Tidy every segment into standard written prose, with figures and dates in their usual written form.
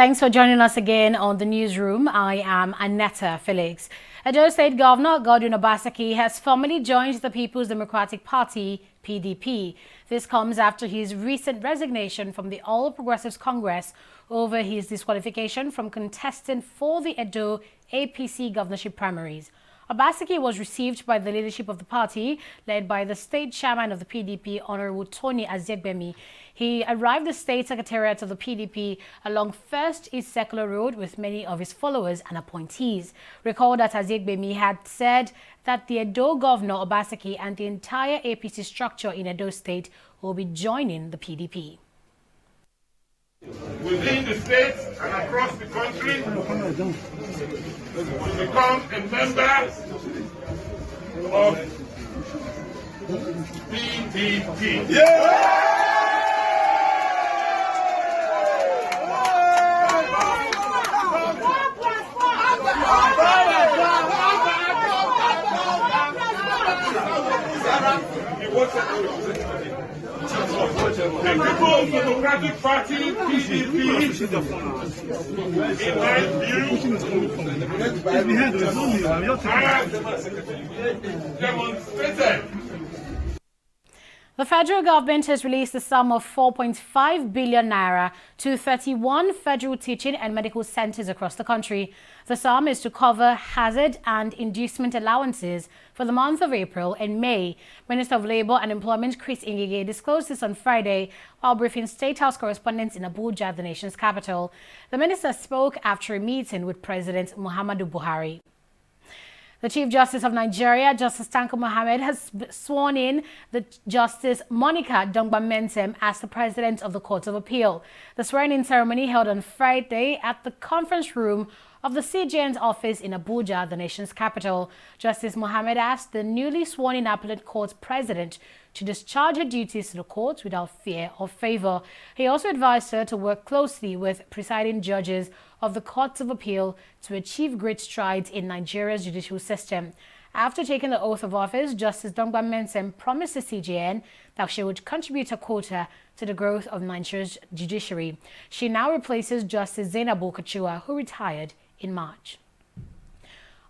Thanks for joining us again on the newsroom. I am Annetta Felix. Edo State Governor Godwin Obaseki has formally joined the People's Democratic Party, PDP. This comes after his recent resignation from the All Progressives Congress over his disqualification from contesting for the Edo APC governorship primaries. Obaseki was received by the leadership of the party, led by the state chairman of the PDP, Honorable Tony Azegbemi. He arrived at the state secretariat of the PDP along First East Circular Road with many of his followers and appointees. Recall that Azegbemi had said that the Edo governor, Obaseki, and the entire APC structure in Edo State will be joining the PDP. Within the state and across the country to become a member of PDP. Yeah! The People's Democratic Party, PDP, in my view, has demonstrated. The federal government has released a sum of 4.5 billion naira to 31 federal teaching and medical centers across the country. The sum is to cover hazard and inducement allowances for the month of April and May. Minister of Labour and Employment Chris Ngige disclosed this on Friday while briefing State House correspondents in Abuja, the nation's capital. The minister spoke after a meeting with President Muhammadu Buhari. The Chief Justice of Nigeria, Justice Tanko Mohammed, has sworn in the Justice Monica Dongba-Mensem as the President of the Court of Appeal. The swearing-in ceremony held on Friday at the conference room of the CJN's office in Abuja, the nation's capital. Justice Mohammed asked the newly sworn-in appellate court president to discharge her duties to the court without fear or favor. He also advised her to work closely with presiding judges of the courts of appeal to achieve great strides in Nigeria's judicial system. After taking the oath of office, Justice Dongba-Mensem promised the CJN that she would contribute a quota to the growth of Nigeria's judiciary. She now replaces Justice Zainabu Kachua, who retired in March.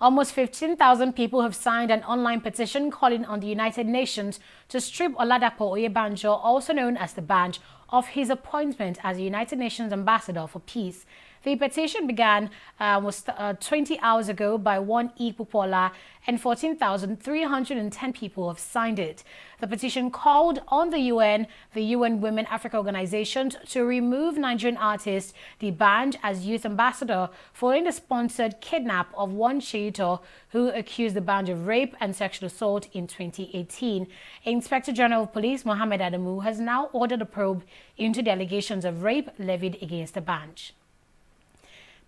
Almost 15,000 people have signed an online petition calling on the United Nations to strip Oladapo Oyebanjo, also known as the Banj, of his appointment as the United Nations Ambassador for Peace. The petition began 20 hours ago by one Igbopola, and 14,310 people have signed it. The petition called on the UN Women Africa Organization, to remove Nigerian artist D'banj as youth ambassador following the sponsored kidnap of one Sheito who accused D'banj of rape and sexual assault in 2018. Inspector General of Police Mohammed Adamu has now ordered a probe into the allegations of rape levied against D'banj.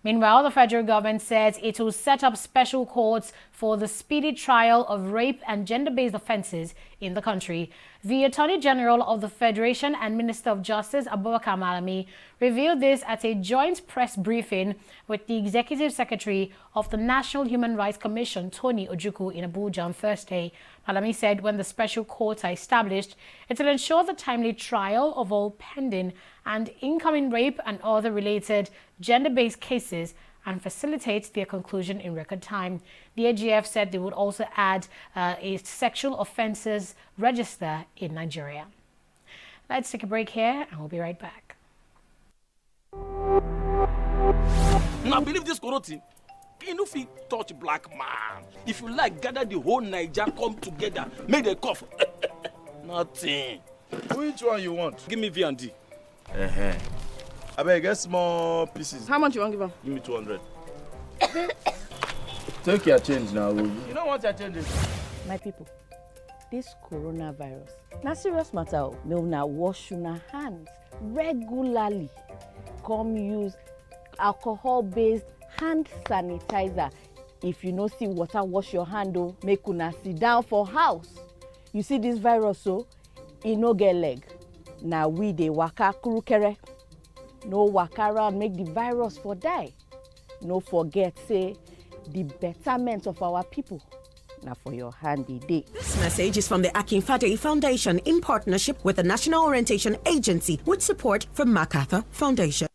Meanwhile, the federal government says it will set up special courts for the speedy trial of rape and gender-based offences in the country. The Attorney General of the Federation and Minister of Justice, Abubakar Malami, revealed this at a joint press briefing with the Executive Secretary of the National Human Rights Commission, Tony Ojukwu, in Abuja on Thursday. Malami said when the special courts are established, it will ensure the timely trial of all pending and incoming rape and other related gender-based cases and facilitate their conclusion in record time. The AGF said they would also add a sexual offences register in Nigeria. Let's take a break here and we'll be right back. Now believe this Koroti. You know if you touch black man, if you like gather the whole Niger come together, make the cough. Nothing. Which one you want? Give me V&D. I beg, get small pieces. How much you want to give him? Give me 200. Take your change now. You don't want your changes. My people, this coronavirus, na serious matter. No, now wash your hands regularly. Come use alcohol-based hand sanitizer. If you no see water, wash your hand. Make una sit down for house. You see this virus, so it no get leg. Now we dey waka kurukere. No waka around make the virus for die. No forget say the betterment of our people now for your handy day. This message is from the Akinfade Foundation in partnership with the National Orientation Agency with support from MacArthur Foundation.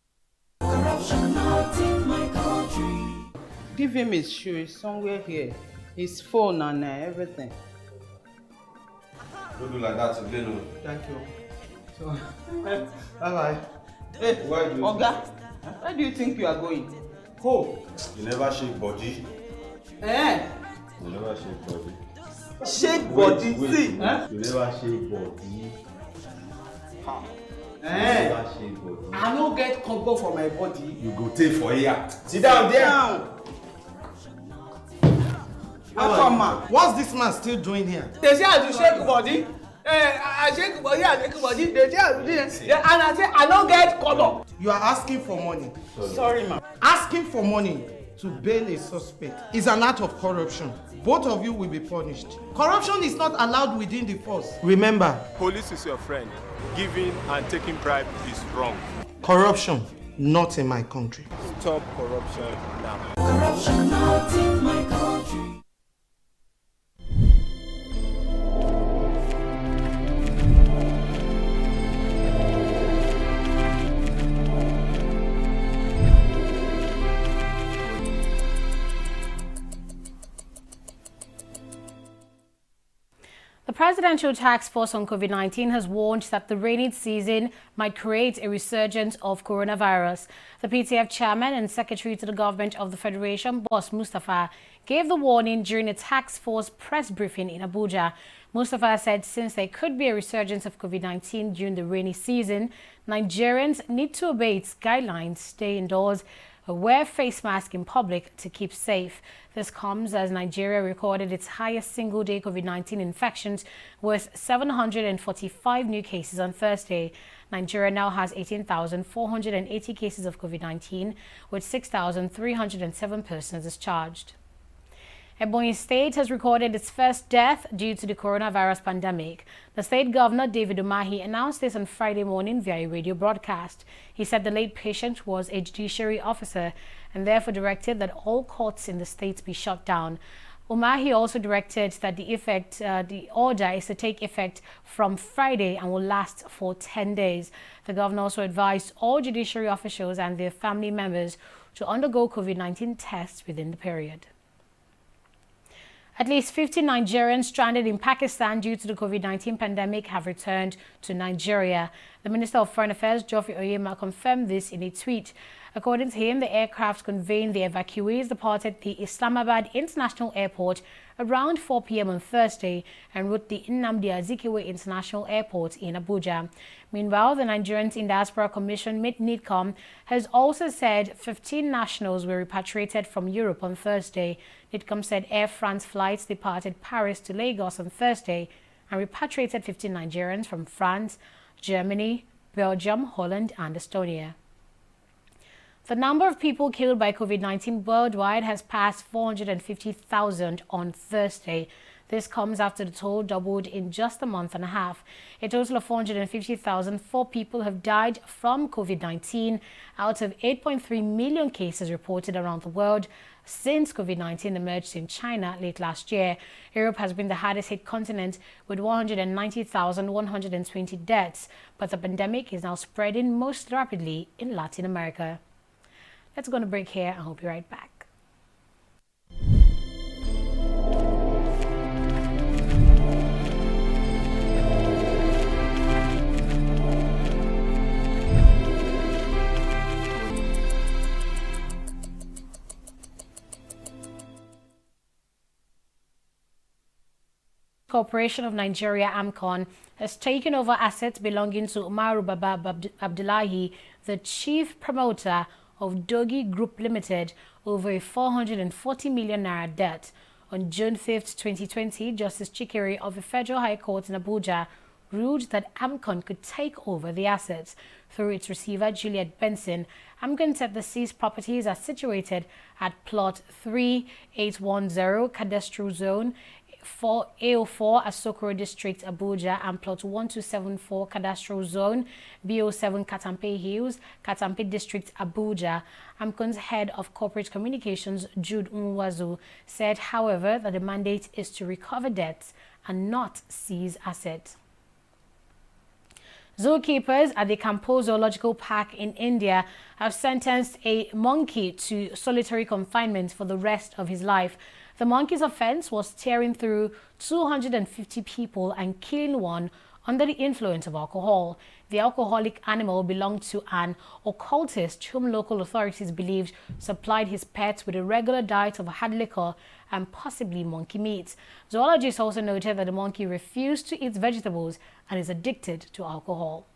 Corruption. Give him his shoe, somewhere here. His phone and everything. Don't do like that again. No. Thank you. So, bye-bye. Hey, Oga, where do you think you are going? Oh, you never shake body. Eh? You never shake body. Shake body, see? Huh? You never shake body. Eh? Never shake body. I no get comfort for my body. You go take for here. Sit down there. Down. What's this man still doing here? They say I do shake body. I shake body, I shake body. They say I do this. And I say I don't get color. You are asking for money. Sorry, ma'am. Asking for money to bail a suspect is an act of corruption. Both of you will be punished. Corruption is not allowed within the force. Remember, Police is your friend. Giving and taking bribe is wrong. corruption not in my country. Stop corruption now. Corruption not in my country. The Presidential Task Force on COVID-19 has warned that the rainy season might create a resurgence of coronavirus. The PTF chairman and secretary to the government of the Federation, Boss Mustafa, gave the warning during a task force press briefing in Abuja. Mustafa said since there could be a resurgence of COVID-19 during the rainy season, Nigerians need to obey its guidelines, stay indoors, wear face masks in public to keep safe. This comes as Nigeria recorded its highest single-day COVID-19 infections with 745 new cases on Thursday. Nigeria now has 18,480 cases of COVID-19 with 6,307 persons discharged. Ebonyi State has recorded its first death due to the coronavirus pandemic. The state governor, David Umahi, announced this on Friday morning via a radio broadcast. He said the late patient was a judiciary officer and therefore directed that all courts in the state be shut down. Umahi also directed that the order is to take effect from Friday and will last for 10 days. The governor also advised all judiciary officials and their family members to undergo COVID-19 tests within the period. At least 50 Nigerians stranded in Pakistan due to the COVID-19 pandemic have returned to Nigeria. The Minister of Foreign Affairs, Geoffrey Oyema, confirmed this in a tweet. According to him, the aircraft conveying the evacuees departed the Islamabad International Airport around 4 p.m. on Thursday and route the Nnamdi Azikiwe International Airport in Abuja. Meanwhile, the Nigerians in Diaspora Commission, NIDCOM, has also said 15 nationals were repatriated from Europe on Thursday. NIDCOM said Air France flights departed Paris to Lagos on Thursday and repatriated 15 Nigerians from France, Germany, Belgium, Holland and Estonia. The number of people killed by COVID-19 worldwide has passed 450,000 on Thursday. This comes after the toll doubled in just a month and a half. A total of 450,004 people have died from COVID-19 out of 8.3 million cases reported around the world since COVID-19 emerged in China late last year. Europe has been the hardest hit continent with 190,120 deaths, but the pandemic is now spreading most rapidly in Latin America. Let's go on a break here and I'll be right back. Corporation of Nigeria, AMCON, has taken over assets belonging to Umaru Baba Abdullahi, the chief promoter of Dogi Group Limited, over a 440 million naira debt. On June 5th, 2020, Justice Chikere of the Federal High Court in Abuja ruled that AMCON could take over the assets. Through its receiver, Juliet Benson, AMCON said the seized properties are situated at Plot 3810, Cadastral Zone 4A04, Asokoro District, Abuja, and Plot 1274, Cadastral Zone B07, Katampe Hills, Katampe District, Abuja. AMCON's head of corporate communications, Jude Nwazu, said, however, that the mandate is to recover debts and not seize assets. Zookeepers at the Campo Zoological Park in India have sentenced a monkey to solitary confinement for the rest of his life. The monkey's offense was tearing through 250 people and killing one under the influence of alcohol. The alcoholic animal belonged to an occultist whom local authorities believed supplied his pets with a regular diet of hard liquor and possibly monkey meat. Zoologists also noted that the monkey refused to eat vegetables and is addicted to alcohol.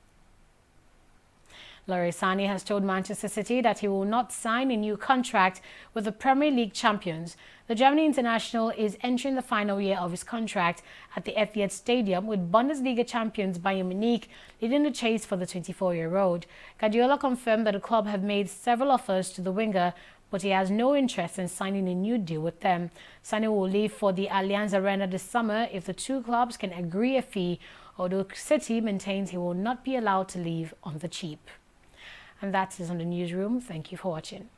Leroy Sané has told Manchester City that he will not sign a new contract with the Premier League champions. The Germany international is entering the final year of his contract at the Etihad Stadium with Bundesliga champions Bayern Munich leading the chase for the 24-year-old. Guardiola confirmed that the club have made several offers to the winger, but he has no interest in signing a new deal with them. Sané will leave for the Allianz Arena this summer if the two clubs can agree a fee, although City maintains he will not be allowed to leave on the cheap. And that is on the newsroom. Thank you for watching.